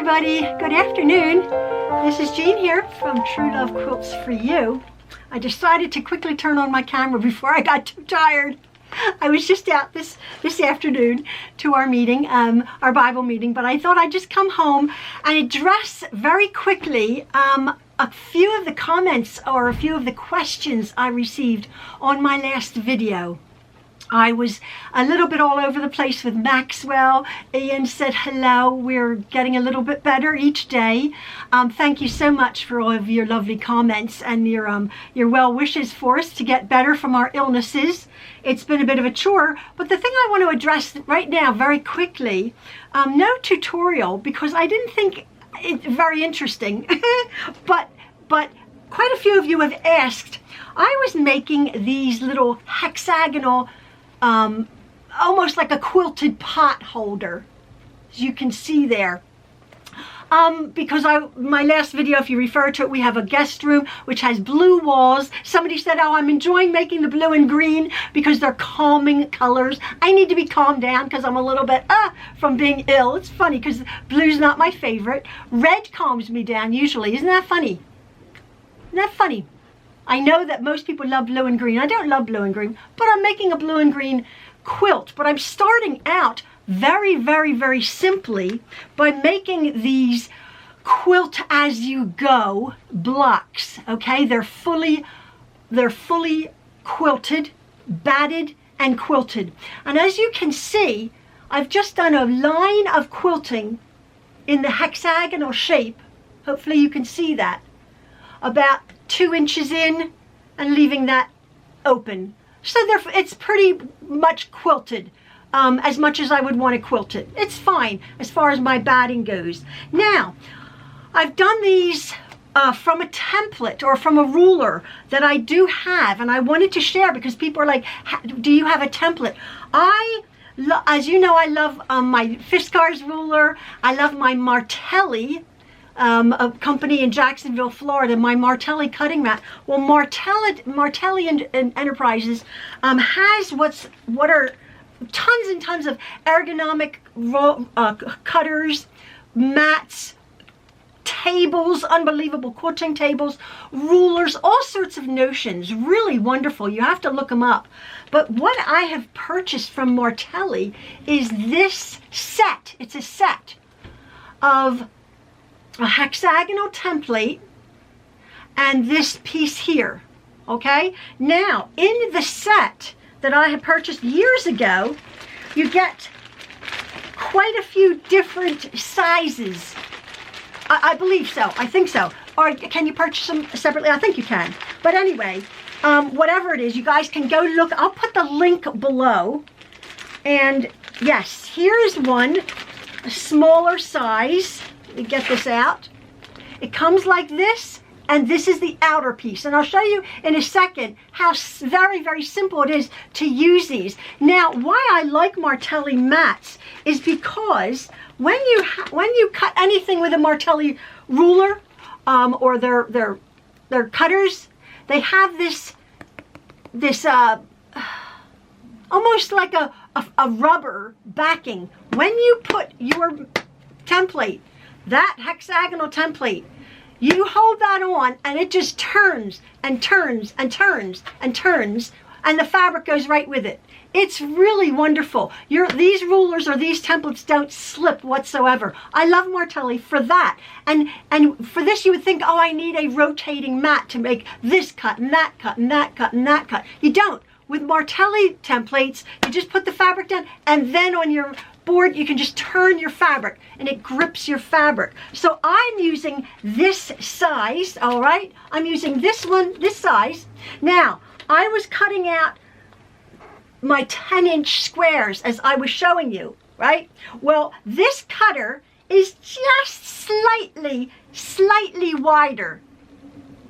everybody, good afternoon. This is Jean here from Truelove Quilts for You. I decided to quickly turn on my camera before I got too tired. I was just out this afternoon to our meeting, our Bible meeting, but I thought I'd just come home and address very quickly a few of the comments or a few of the questions I received on my last video. I was a little bit all over the place with Maxwell. Ian said hello. We're getting a little bit better each day. Thank you so much for all of your lovely comments and your well wishes for us to get better from our illnesses. It's been a bit of a chore, but the thing I want to address right now very quickly, no tutorial because I didn't think it very interesting, but quite a few of you have asked. I was making these little hexagonal almost like a quilted pot holder, as you can see there. Because my last video, if you refer to it, we have a guest room which has blue walls. Somebody said, oh, I'm enjoying making the blue and green because they're calming colors. I need to be calmed down because I'm a little bit from being ill. It's funny because blue's not my favorite. Red calms me down usually. Isn't that funny? Isn't that funny? I know that most people love blue and green. I don't love blue and green, but I'm making a blue and green quilt. But I'm starting out very, very, very simply by making these quilt as you go blocks. Okay, they're fully quilted, batted, and quilted. And as you can see, I've just done a line of quilting in the hexagonal shape. Hopefully you can see that. About 2 inches in and leaving that open. So it's pretty much quilted, as much as I would want to quilt it. It's fine as far as my batting goes. Now, I've done these from a template or from a ruler that I do have, and I wanted to share because people are like, do you have a template? As you know, I love my Fiskars ruler. I love my Martelli, a company in Jacksonville, Florida, my Martelli cutting mat. Well, Martelli and Enterprises has what are tons and tons of ergonomic cutters, mats, tables, unbelievable quilting tables, rulers, all sorts of notions. Really wonderful. You have to look them up. But what I have purchased from Martelli is this set. It's a set of a hexagonal template and this piece here. Okay, now in the set that I had purchased years ago, you get quite a few different sizes. I believe so. I think so. Or can you purchase them separately? I think you can. But anyway, whatever it is, you guys can go look. I'll put the link below. And yes, here is one, a smaller size. Let me get this out. It comes like this, and this is the outer piece. And I'll show you in a second how very, very simple it is to use these. Now, why I like Martelli mats is because when you cut anything with a Martelli ruler or their cutters, they have this almost like a rubber backing. When you put your template, that hexagonal template, you hold that on and it just turns and turns and turns and turns, and the fabric goes right with it. It's really wonderful. These rulers or these templates don't slip whatsoever. I love Martelli for that. And for this you would think, oh, I need a rotating mat to make this cut and that cut and that cut and that cut. You don't. With Martelli templates, you just put the fabric down, and then on your board you can just turn your fabric and it grips your fabric. So I'm using this size, all right? I'm using this size. Now, I was cutting out my 10-inch squares as I was showing you, right? Well, this cutter is just slightly wider.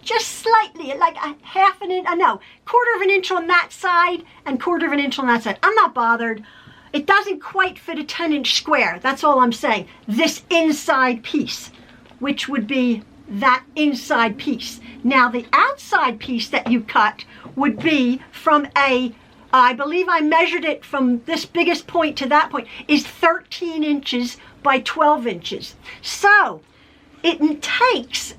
Just slightly, like a half an inch, no, quarter of an inch on that side and quarter of an inch on that side. I'm not bothered. It doesn't quite fit a 10-inch square. That's all I'm saying. This inside piece, which would be that inside piece. Now, the outside piece that you cut would be from a I believe I measured it from this biggest point to that point, is 13 inches by 12 inches. So it takes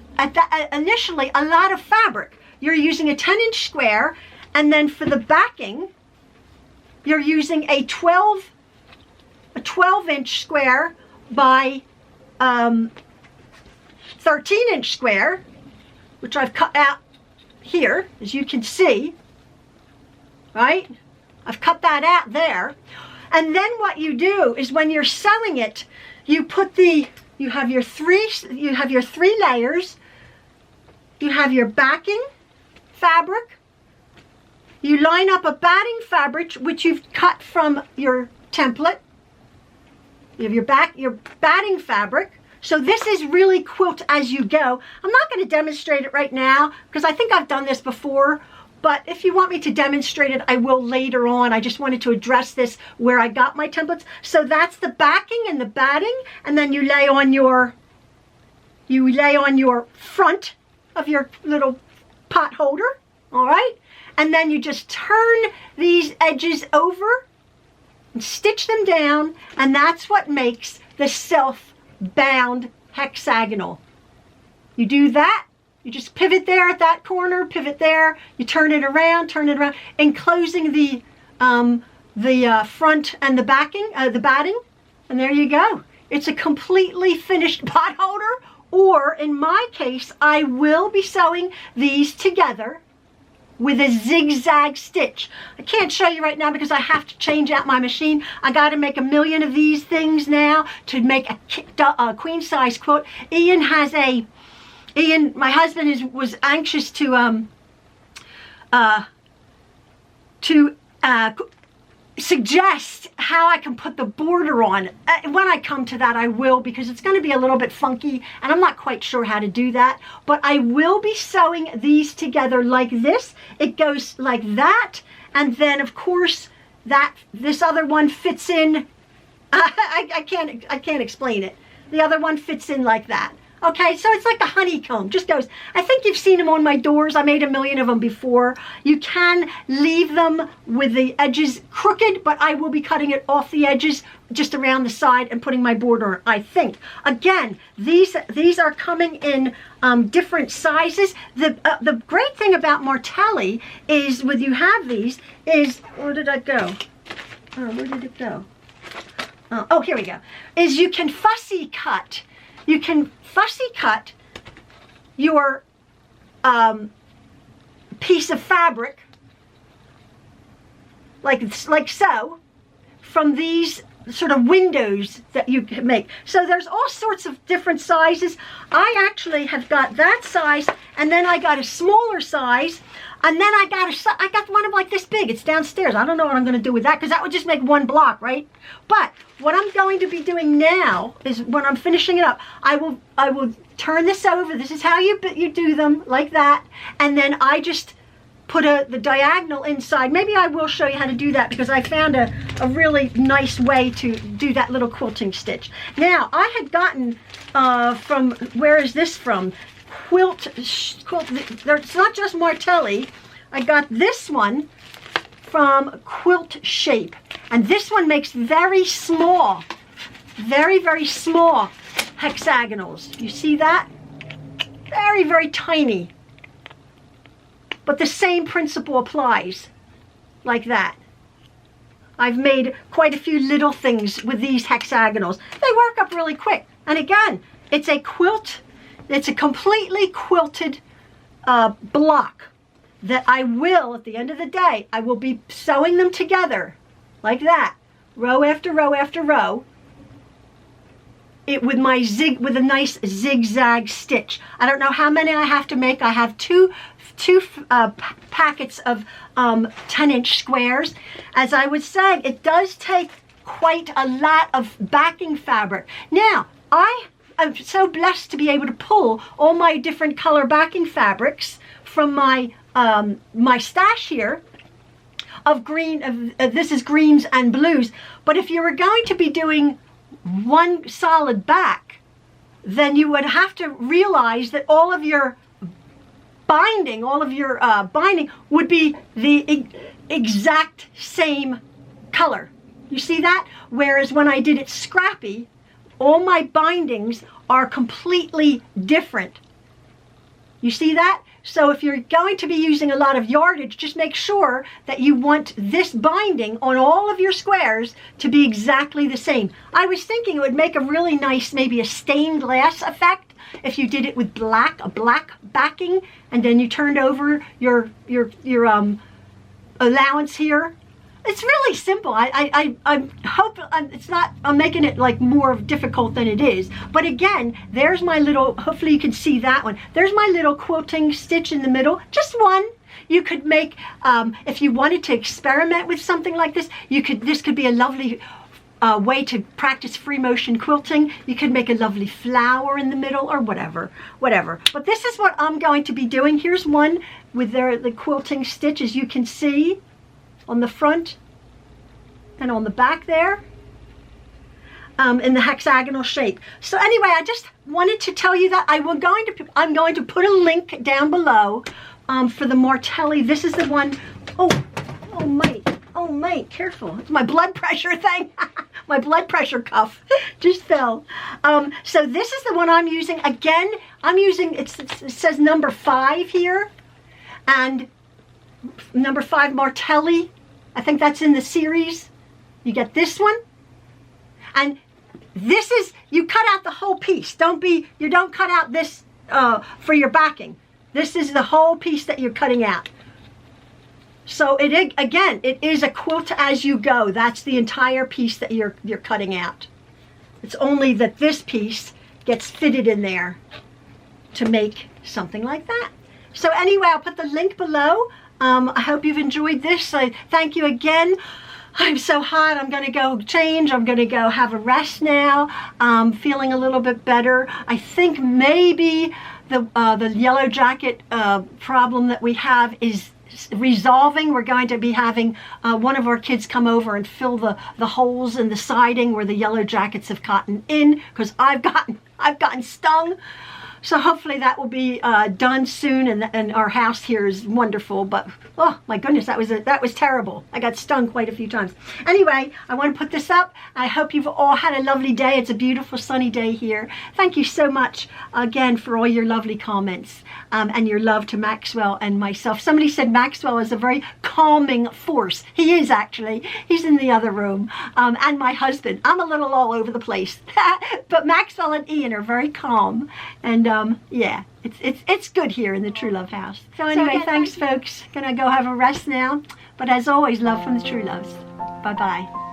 initially a lot of fabric. You're using a 10-inch square, and then for the backing, you're using a 12-inch square by 13-inch square, which I've cut out here, as you can see, right? I've cut that out there. And then what you do is when you're sewing it, you have your three layers. You have your backing fabric. You line up a batting fabric, which you've cut from your template. You have your batting fabric. So this is really quilt as you go. I'm not going to demonstrate it right now because I think I've done this before, but if you want me to demonstrate it, I will later on. I just wanted to address this where I got my templates. So that's the backing and the batting, and then you lay on your front of your little pot holder, all right? And then you just turn these edges over and stitch them down, and that's what makes the self-bound hexagonal. You do that, you just pivot there at that corner, pivot there, you turn it around, enclosing the front and the backing, the batting, and there you go. It's a completely finished pot holder, or in my case, I will be sewing these together with a zigzag stitch. I can't show you right now because I have to change out my machine. I got to make a million of these things now to make a queen size quilt. Ian, my husband, was anxious to suggest how I can put the border on. When I come to that, I will, because it's going to be a little bit funky and I'm not quite sure how to do that. But I will be sewing these together like this. It goes like that, and then of course this other one fits in. I can't explain it. The other one fits in like that. Okay, so it's like a honeycomb, just goes. I think you've seen them on my doors. I made a million of them before. You can leave them with the edges crooked, but I will be cutting it off the edges just around the side and putting my border, I think. Again, these are coming in different sizes. The great thing about Martelli is, when you have these, is, where did that go? Oh, where did it go? Oh, here we go. Is you can fussy cut. You can fussy cut your piece of fabric like so from these sort of windows that you can make. So there's all sorts of different sizes. I actually have got that size, and then I got a smaller size, and then I got one of like this big. It's downstairs. I don't know what I'm going to do with that because that would just make one block, right? But what I'm going to be doing now is, when I'm finishing it up, I will turn this over. This is how you do them, like that, and then I just put the diagonal inside. Maybe I will show you how to do that, because I found a really nice way to do that little quilting stitch. Now, I had gotten from, where is this from? Quilt. It's not just Martelli. I got this one from Quilt Shape, and this one makes very small, very small hexagonals. You see that? Very, very tiny. But the same principle applies, like that. I've made quite a few little things with these hexagonals. They work up really quick. And again, it's a quilt. It's a completely quilted block that I will, at the end of the day, I will be sewing them together like that, row after row after row, with a nice zigzag stitch. I don't know how many I have to make. I have two packets of 10-inch squares. As I was saying, it does take quite a lot of backing fabric. Now, I'm so blessed to be able to pull all my different color backing fabrics from my my stash here of green. This is greens and blues. But if you were going to be doing one solid back, then you would have to realize that all of your binding, all of your binding would be the exact same color. You see that? Whereas when I did it scrappy, all my bindings are completely different. You see that? So if you're going to be using a lot of yardage, just make sure that you want this binding on all of your squares to be exactly the same. I was thinking it would make a really nice, maybe a stained glass effect if you did it with a black backing, and then you turned over your allowance here. It's really simple. I hope it's not, I'm making it like more difficult than it is. But again, there's my little, hopefully you can see that one. There's my little quilting stitch in the middle, just one. You could make, if you wanted to experiment with something like this, this could be a lovely way to practice free motion quilting. You could make a lovely flower in the middle or whatever. But this is what I'm going to be doing. Here's one with the quilting stitch, as you can see, on the front and on the back there, in the hexagonal shape. So anyway, I just wanted to tell you that I'm going to put a link down below for the Martelli. This is the one, oh mate, careful. It's my blood pressure thing. My blood pressure cuff just fell. So this is the one I'm using. Again, I'm using, it says number 5 here, and number 5 Martelli. I think that's in the series. You get this one, and this is, you cut out the whole piece. You don't cut out this for your backing. This is the whole piece that you're cutting out. So again, it is a quilt as you go. That's the entire piece that you're cutting out. It's only that this piece gets fitted in there to make something like that. So anyway, I'll put the link below. I hope you've enjoyed this. Thank you again. I'm so hot. I'm going to go change. I'm going to go have a rest now. Feeling a little bit better. I think maybe the yellow jacket problem that we have is resolving. We're going to be having one of our kids come over and fill the holes in the siding where the yellow jackets have gotten in, because I've gotten stung. So hopefully that will be done soon, and our house here is wonderful. But oh my goodness, that was terrible. I got stung quite a few times. Anyway, I want to put this up. I hope you've all had a lovely day. It's a beautiful sunny day here. Thank you so much again for all your lovely comments and your love to Maxwell and myself. Somebody said Maxwell is a very calming force. He is, actually. He's in the other room. And my husband. I'm a little all over the place. But Maxwell and Ian are very calm. And yeah, it's good here in the Truelove house. So anyway, thanks folks. Gonna go have a rest now. But as always, love from the Trueloves. Bye-bye.